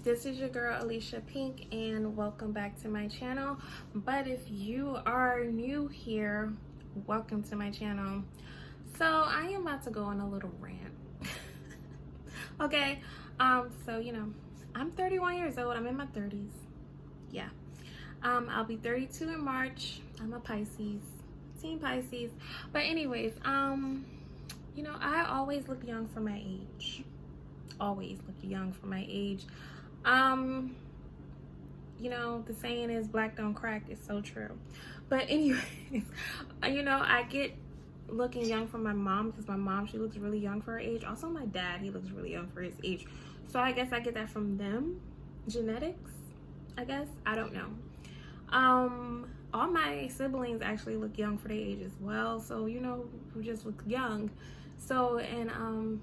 This is your girl Alicia Pink, and welcome back to my channel. But if you are new here, welcome to my channel. So I am about to go on a little rant. Okay, so I'm 31 years old. I'm in my 30s. Yeah. I'll be 32 in March. I'm a Pisces, Team Pisces. But anyways, I always look young for my age. Always look young for my age. The saying is black don't crack. It's so true. But anyways, I get looking young for my mom because my mom, she looks really young for her age. Also my dad, he looks really young for his age. So I guess I get that from them. Genetics, I guess. I don't know. All my siblings actually look young for their age as well. So, we just look young. So, and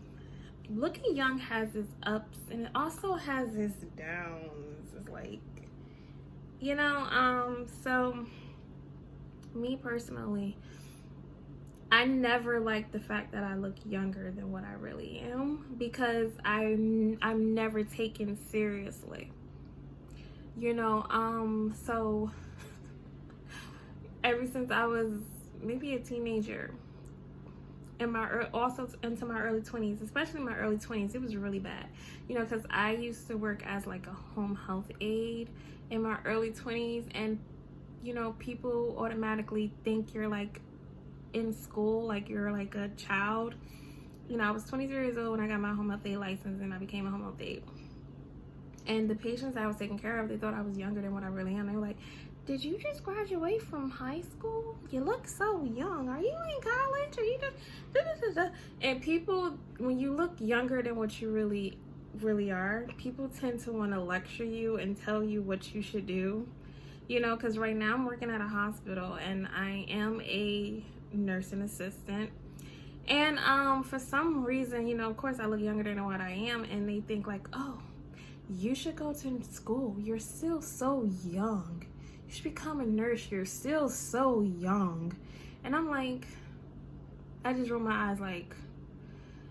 looking young has its ups and it also has its downs. It's like, so me personally, I never like the fact that I look younger than what I really am because I'm never taken seriously. So ever since I was maybe a teenager, also into my early 20s, especially my early 20s, it was really bad, because I used to work as like a home health aide in my early 20s, and people automatically think you're like in school, like you're like a child. I was 23 years old when I got my home health aide license, and I became a home health aide. And the patients I was taking care of, they thought I was younger than what I really am. They were like, "Did you just graduate from high school? You look so young. Are you in college? Are you just..." And people, when you look younger than what you really are, people tend to want to lecture you and tell you what you should do. Because right now I'm working at a hospital and I am a nursing assistant. And for some reason, of course I look younger than what I am, and they think like, "Oh, you should go to school. You're still so young. You should become a nurse. You're still so young." And I'm like, I just roll my eyes like,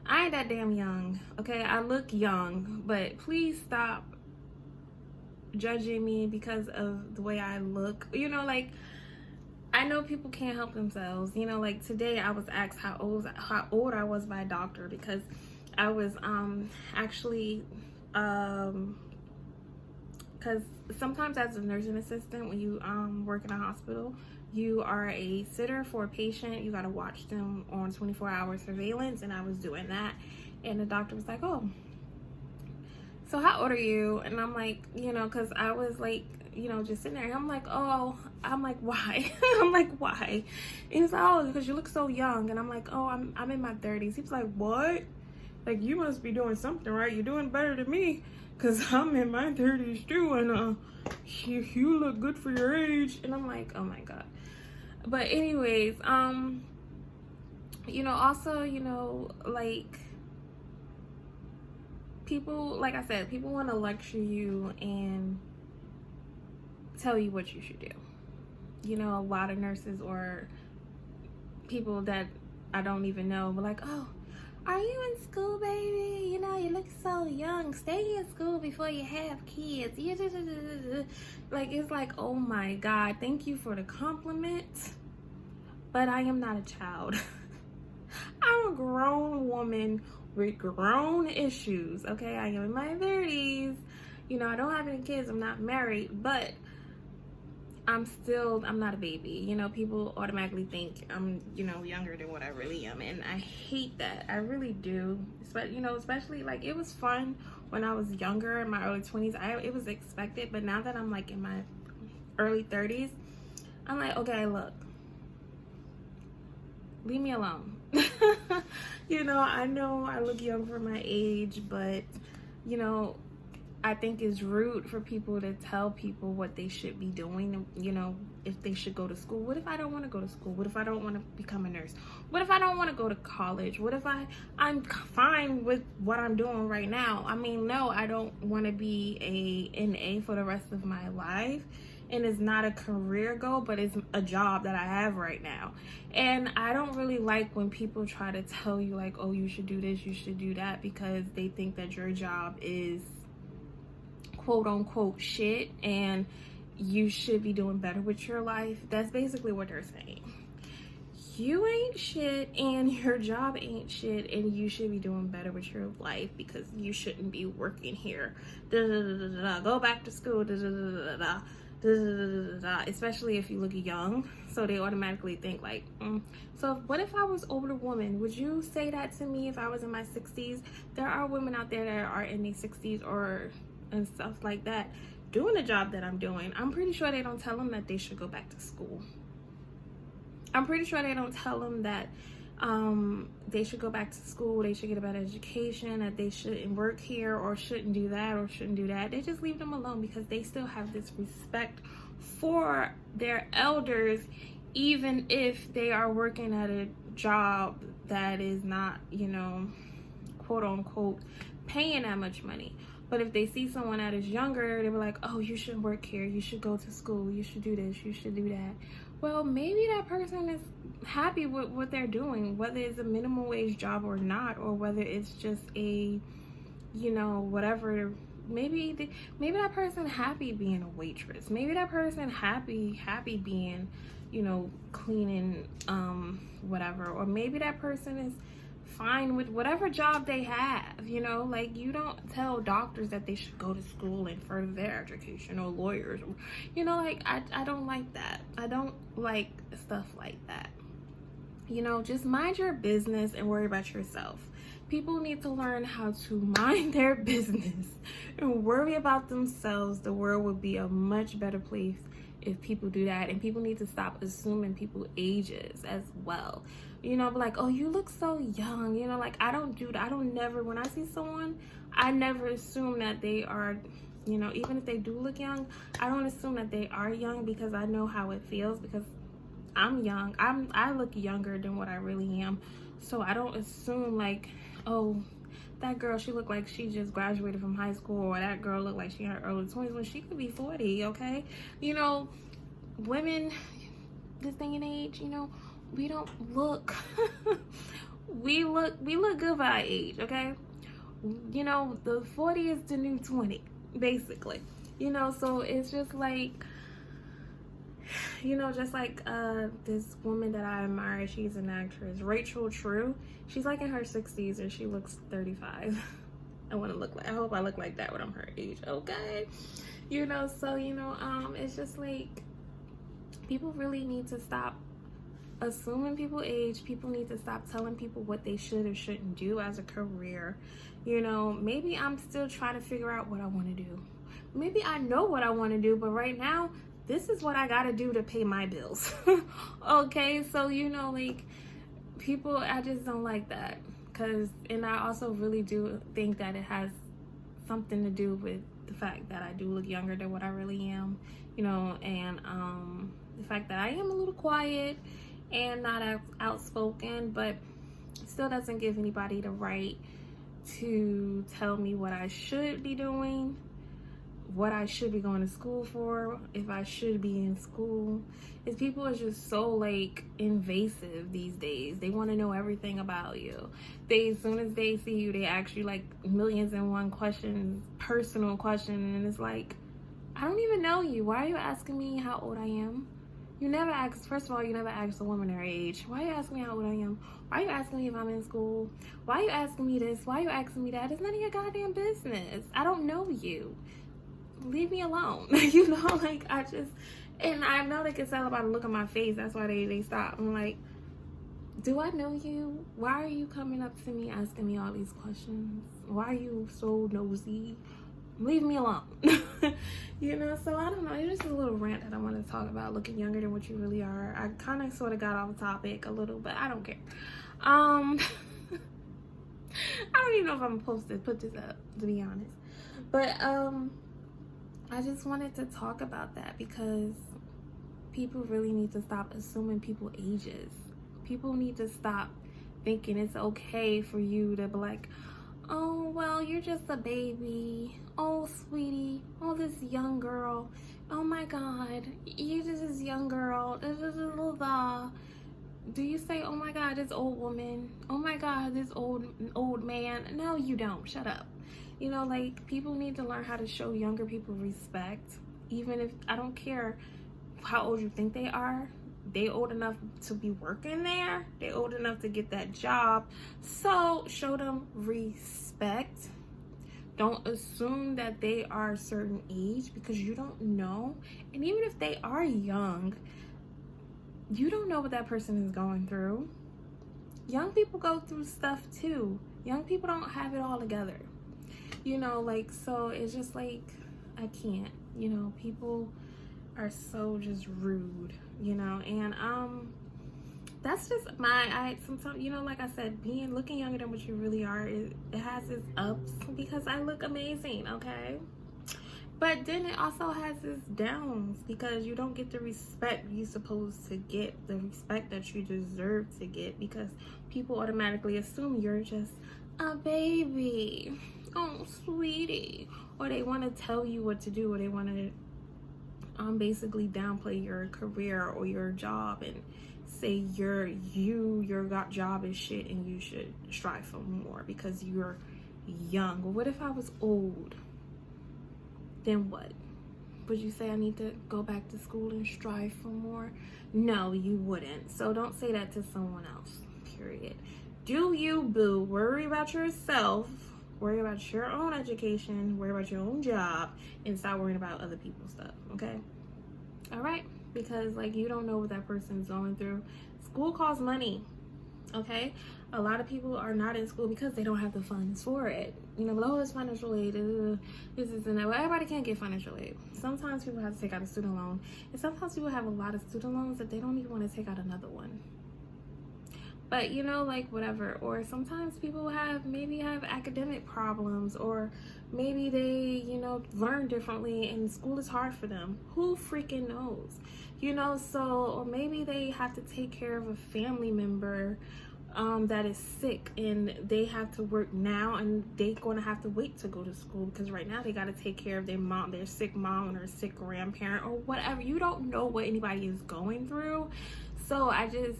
I ain't that damn young. Okay, I look young, but please stop judging me because of the way I look. Like, I know people can't help themselves. Like today I was asked how old I was by a doctor because I was actually because sometimes as a nursing assistant, when you work in a hospital, you are a sitter for a patient. You got to watch them on 24-hour surveillance, and I was doing that. And the doctor was like, "Oh, so how old are you?" And I'm like, because I was like, just sitting there. And I'm like, "Oh," I'm like, "Why?" I'm like, "Why?" And he's like, "Oh, because you look so young." And I'm like, "Oh, I'm in my 30s. He was like, "What? Like, you must be doing something right. You're doing better than me, because I'm in my 30s too, and you look good for your age." And I'm like, oh my god. But anyways, also, like, people, like I said, people want to lecture you and tell you what you should do. A lot of nurses or people that I don't even know were like, "Oh, are you in school, baby? You look so young. Stay in school before you have kids." Like, it's like, oh my god, thank you for the compliment, but I am not a child. I'm a grown woman with grown issues, okay? I am in my 30s. I don't have any kids. I'm not married, but I'm not a baby. People automatically think I'm, younger than what I really am. And I hate that. I really do. Especially like, it was fun when I was younger in my early 20s. It was expected. But now that I'm like in my early 30s, I'm like, okay, look, leave me alone. I know I look young for my age, but, I think it's rude for people to tell people what they should be doing, if they should go to school. What if I don't want to go to school? What if I don't want to become a nurse? What if I don't want to go to college? What if I'm fine with what I'm doing right now? I mean, no, I don't want to be a NA for the rest of my life. And it's not a career goal, but it's a job that I have right now. And I don't really like when people try to tell you like, "Oh, you should do this, you should do that," because they think that your job is quote unquote shit and you should be doing better with your life. That's basically what they're saying. You ain't shit and your job ain't shit and you should be doing better with your life because you shouldn't be working here. Go back to school. Especially if you look young, so they automatically think like, So what if I was older woman? Would you say that to me if I was in my 60s? There are women out there that are in their 60s or and stuff like that doing the job that I'm doing. I'm pretty sure they don't tell them that they should go back to school. I'm pretty sure they don't tell them that they should go back to school, they should get a better education, that they shouldn't work here or shouldn't do that or shouldn't do that. They just leave them alone because they still have this respect for their elders, even if they are working at a job that is not, you know, quote unquote, paying that much money. But if they see someone that is younger, they were like, oh, you should work here, you should go to school, you should do this, you should do that. Well, maybe that person is happy with what they're doing, whether it's a minimum wage job or not, or whether it's just a, you know, whatever. Maybe that person happy being a waitress. Maybe that person happy being, you know, cleaning, whatever. Or maybe that person is fine with whatever job they have, you know. Like, you don't tell doctors that they should go to school and further their education, or lawyers, you know. Like, I don't like that. I don't like stuff like that, you know. Just mind your business and worry about yourself. People need to learn how to mind their business and worry about themselves. The world would be a much better place if people do that. And people need to stop assuming people's ages as well. You know, like, oh, you look so young. You know, like, I don't do that. I don't never, when I see someone, I never assume that they are, you know, even if they do look young, I don't assume that they are young because I know how it feels, because I'm young. I look younger than what I really am. So I don't assume like, oh, that girl, she looked like she just graduated from high school, or that girl looked like she in her early 20s when she could be 40, okay? You know, women, this day and age, you know, we don't look, we look good for our age, okay? You know, the 40 is the new 20, basically. You know, so it's just like, you know, just like this woman that I admire, she's an actress, Rachel True. She's like in her 60s and she looks 35. I want to look like, I hope I look like that when I'm her age, okay? You know, so, you know, it's just like, people really need to stop assuming people's age. People need to stop telling people what they should or shouldn't do as a career. You know, maybe I'm still trying to figure out what I want to do. Maybe I know what I want to do, but right now, this is what I gotta do to pay my bills. Okay, so, you know, like, people, I just don't like that. And I also really do think that it has something to do with the fact that I do look younger than what I really am, you know, and the fact that I am a little quiet and not outspoken, but still doesn't give anybody the right to tell me what I should be doing, what I should be going to school for, if I should be in school. Is people are just so like invasive these days. They want to know everything about you. As soon as they see you, they ask you like millions and one questions, personal questions, and it's like, I don't even know you. Why are you asking me how old I am? You never ask, first of all, you never ask a woman her age. Why are you asking me how old I am? Why are you asking me if I'm in school? Why are you asking me this? Why are you asking me that? It's none of your goddamn business. I don't know you. Leave me alone. You know, like, and I know they can tell about the look on my face. That's why they stop. I'm like, do I know you? Why are you coming up to me asking me all these questions? Why are you so nosy? Leave me alone. You know, so I don't know. It's just a little rant that I want to talk about, looking younger than what you really are. I kind of sort of got off topic a little, but I don't care. I don't even know if I'm supposed to put this up, to be honest. But I just wanted to talk about that because people really need to stop assuming people's ages. People need to stop thinking it's okay for you to be like, oh, well, you're just a baby. Oh, sweetie. Oh, this young girl. Oh, my God. You're just this young girl. Do you say, oh my God, this old woman, oh my God, this old man? No, you don't. Shut up. You know, like, people need to learn how to show younger people respect. Even if, I don't care how old you think they are, they old enough to be working there, they old enough to get that job. So show them respect. Don't assume that they are a certain age, because you don't know. And even if they are young, you don't know what that person is going through. Young people go through stuff too. Young people don't have it all together. You know, like, so it's just like, I can't, you know, people are so just rude, you know, and that's just sometimes, you know, like I said, looking younger than what you really are, it has its ups, because I look amazing, okay? But then it also has its downs, because you don't get the respect you're supposed to get, the respect that you deserve to get, because people automatically assume you're just a baby. Oh, sweetie. Or they want to tell you what to do, or they want to basically downplay your career or your job and say your job is shit and you should strive for more because you're young. Well, what if I was old? Then what? Would you say I need to go back to school and strive for more? No, you wouldn't. So don't say that to someone else, period. Do you, boo. Worry about yourself. Worry about your own education. Worry about your own job. And stop worrying about other people's stuff, okay? All right? Because, like, you don't know what that person's going through. School costs money, okay? A lot of people are not in school because they don't have the funds for it. You know, oh, it's financial aid, this is and that. Well, everybody can't get financial aid. Sometimes people have to take out a student loan. And sometimes people have a lot of student loans that they don't even want to take out another one. But, you know, like, whatever. Or sometimes people maybe have academic problems, or maybe they, you know, learn differently and school is hard for them. Who freaking knows? You know, so, or maybe they have to take care of a family member that is sick, and they have to work now, and they're going to have to wait to go to school, because right now they got to take care of their sick mom and their sick grandparent, or whatever. You don't know what anybody is going through. So I just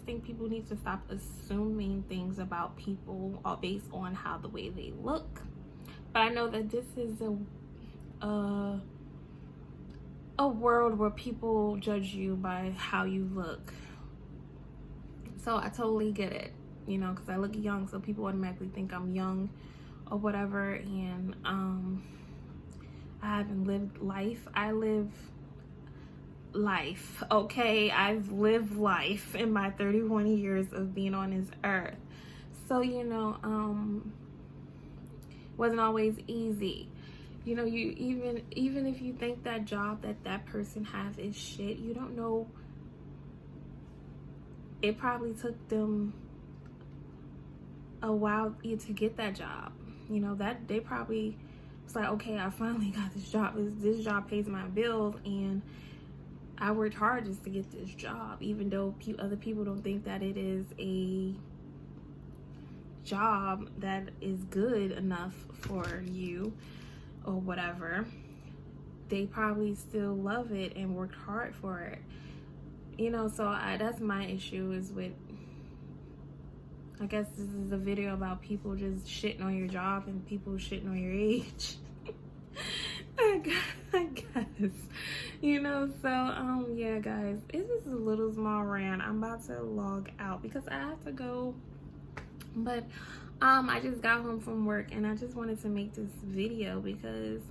think people need to stop assuming things about people based on how the way they look. But I know that this is a world where people judge you by how you look. So I totally get it, you know, because I look young, so people automatically think I'm young or whatever. And I haven't lived life. I live life, okay? I've lived life in my 31 years of being on this earth. So, you know, wasn't always easy. You know, you even if you think that job that person has is shit, you don't know. It probably took them a while to get that job. You know, that they probably was like, okay, I finally got this job. This job pays my bills, and I worked hard just to get this job, even though other people don't think that it is a job that is good enough for you or whatever. They probably still love it and worked hard for it. You know, so that's my issue, is with, I guess this is a video about people just shitting on your job and people shitting on your age. I guess, you know. So yeah, guys, it's just a little small rant. I'm about to log out because I have to go, but I just got home from work, and I just wanted to make this video because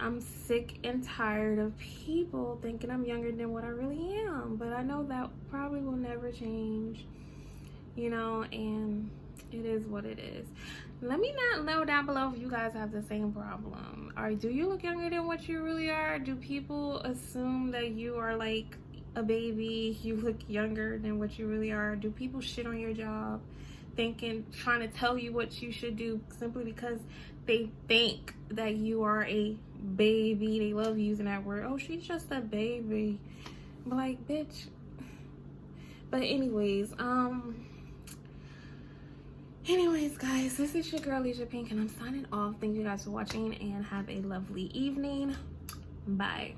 I'm sick and tired of people thinking I'm younger than what I really am. But I know that probably will never change, you know, and it is what it is. Let me know down below if you guys have the same problem. Or do you look younger than what you really are? Do people assume that you are like a baby, you look younger than what you really are? Do people shit on your job, trying to tell you what you should do simply because they think that you are a baby? They love using that word. Oh, she's just a baby. But like, bitch. But anyways, guys, this is your girl Alicia Pink, and I'm signing off. Thank you guys for watching, and have a lovely evening. Bye.